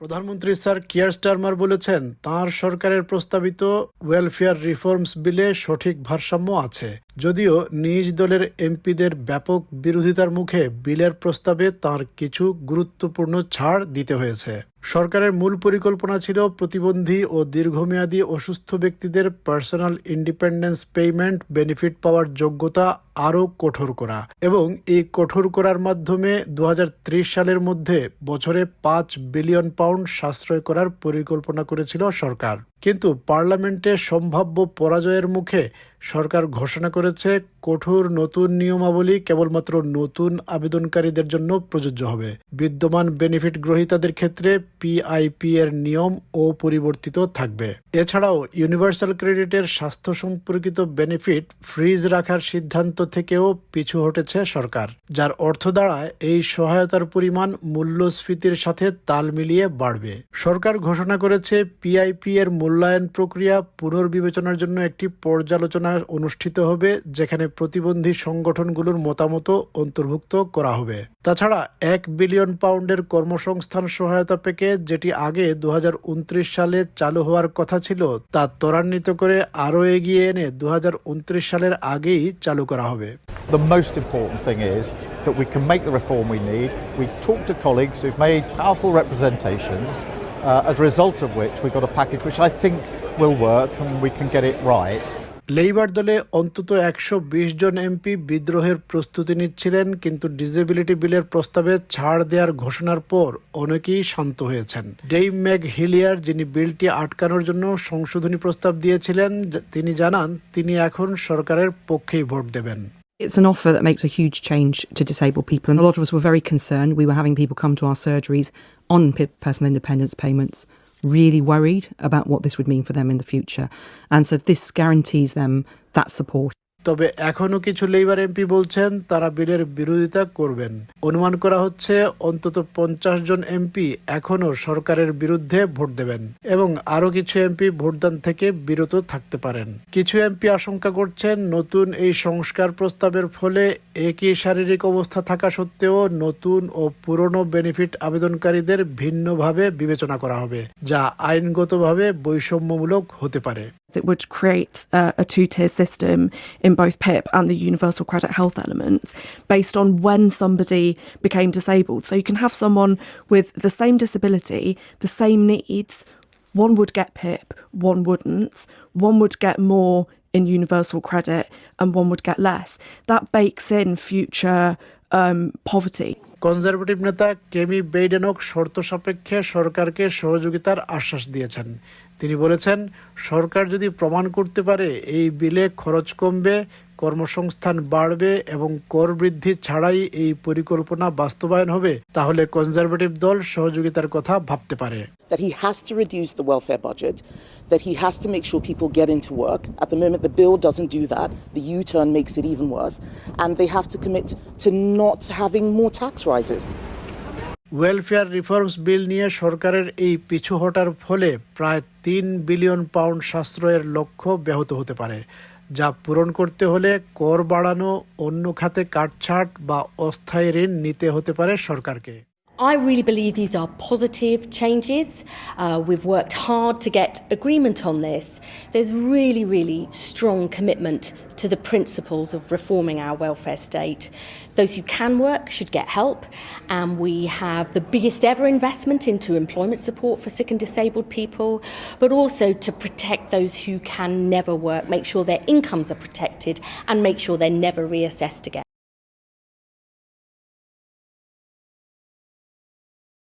প্রধানমন্ত্রী sir Keir Starmer বলেছেন, তাঁর সরকারের প্রস্তাবিত ওয়েলফেয়ার রিফর্মস বিলে সঠিক ভারসাম্য আছে। যদিও নিজ দলের এমপিদের ব্যাপক বিরোধিতার মুখে বিলের প্রস্তাবে তাঁর কিছু গুরুত্বপূর্ণ ছাড় দিতে হয়েছে। সরকারের মূল পরিকল্পনা ছিল প্রতিবন্ধী ও দীর্ঘমেয়াদী অসুস্থ ব্যক্তিদের পার্সোনাল ইন্ডিপেন্ডেন্স পেমেন্ট বেনিফিট পাওয়ার যোগ্যতা আরও কঠোর করা এবং এই কঠোর করার মাধ্যমে 2030 সালের মধ্যে বছরে £5 বিলিয়ন সাশ্রয় করার পরিকল্পনা করেছিল সরকার। কিন্তু পার্লামেন্টে সম্ভাব্য পরাজয়ের মুখে সরকার ঘোষণা করেছে কঠোর নতুন নিয়মাবলী কেবলমাত্র নতুন আবেদনকারীদের জন্য প্রযোজ্য হবে। বিদ্যমান বেনিফিট গ্রহীতাদের ক্ষেত্রে পিআইপি এর নিয়ম অপরিবর্তিত থাকবে। এছাড়াও ইউনিভার্সাল ক্রেডিটের স্বাস্থ্য সম্পর্কিত বেনিফিট ফ্রিজ রাখার সিদ্ধান্ত থেকেও পিছু হটেছে সরকার, যার অর্থ দাঁড়ায় এই সহায়তার পরিমাণ মূল্যস্ফীতির সাথে তাল মিলিয়ে বাড়বে। সরকার ঘোষণা করেছে পিআইপি এর মূল্যায়ন প্রক্রিয়া পুনর্বিবেচনার জন্য একটি পর্যালোচনা অনুষ্ঠিত হবে, যেখানে প্রতিবন্ধী সংগঠনগুলোর মতামতও অন্তর্ভুক্ত করা হবে। তাছাড়া £1 বিলিয়ন কর্মসংস্থান সহায়তা প্যাকেজ, যেটি আগে 2029 সালে চালু হওয়ার কথা ছিল, তা ত্বরান্বিত করে আরও এগিয়ে এনে 2029 সালের আগেই চালু করা হবে। The most important thing is that we can make the reform we need. We talked to colleagues who've made powerful representations, as a result of which we got a package which I think will work and we can get it right. লেইবার দলে অন্তত 120 জন MP বিদ্রোহের প্রস্তুতি নিচ্ছিলেন, কিন্তু disability বিলের প্রস্তাবে ছাড় দেওয়ার ঘোষণার পর অনেকেই শান্ত হয়েছেন। ডেইভ ম্যাক হিলিয়ার, যিনি বিলটি আটকানোর জন্য সংশোধনী প্রস্তাব দিয়েছিলেন, তিনি জানান তিনি এখন সরকারের পক্ষেই ভোট দেবেন। It's an offer that makes a huge change to disabled people, and a lot of us were very concerned. We were having people come to our surgeries on personal independence payments, really worried about what this would mean for them in the future. And so this guarantees them that support. তবে এখনও কিছু labour MP বলছেন তারা বিলের বিরোধিতা করবেন। অনুমান করা হচ্ছে অন্তত 50 জন এমপি এখনও সরকারের বিরুদ্ধে ভোট দেবেন এবং আরও কিছু এমপি ভোটদান থেকে বিরত থাকতে পারেন। কিছু এমপি আশঙ্কা করছেন নতুন এই সংস্কার প্রস্তাবের ফলে একই শারীরিক অবস্থা থাকা সত্ত্বেও নতুন ও পুরনো বেনিফিট আবেদনকারীদের ভিন্নভাবে বিবেচনা করা হবে, যা আইনগতভাবে বৈষম্যমূলক হতে পারে। It would create a two-tier system in both PIP and the universal credit health elements based on when somebody became disabled. So you can have someone with the same disability, the same needs. One would get PIP, one wouldn't. One would get more in universal credit and one would get less. That bakes in future poverty. Conservative নেতা কেমি বেইডেনক শর্ত সাপেক্ষে সরকারকে সহযোগিতার আশ্বাস দিয়েছেন। তিনি বলেছেন, সরকার যদি প্রমাণ করতে পারে এই বিলে খরচ কমবে, কর্মসংস্থান বাড়বে এবং কর বৃদ্ধি ছাড়াই এই পরিকল্পনা বাস্তবায়ন হবে, তাহলে কনজারভেটিভ দল সহযোগিতার কথা ভাবতে পারে। That he has to reduce the welfare budget, that he has to make sure people get into work. At the moment, the bill doesn't do that. The U-turn makes it even worse. And they have to commit to not having more tax rises. Welfare reforms bill নিয়ে সরকারের এই পিছু হটার ফলে প্রায় £3 billion সাশ্রয়ের লক্ষ্য ব্যাহত হতে পারে, যা পূরণ করতে হলে কর বাড়ানো, অন্য খাতে কাটছাঁট বা অস্থায়ী ঋণ নিতে হতে পারে সরকারকে। I really believe these are positive changes. We've worked hard to get agreement on this. There's really strong commitment to the principles of reforming our welfare state. Those who can work should get help, and we have the biggest ever investment into employment support for sick and disabled people, but also to protect those who can never work, make sure their incomes are protected and make sure they're never reassessed again.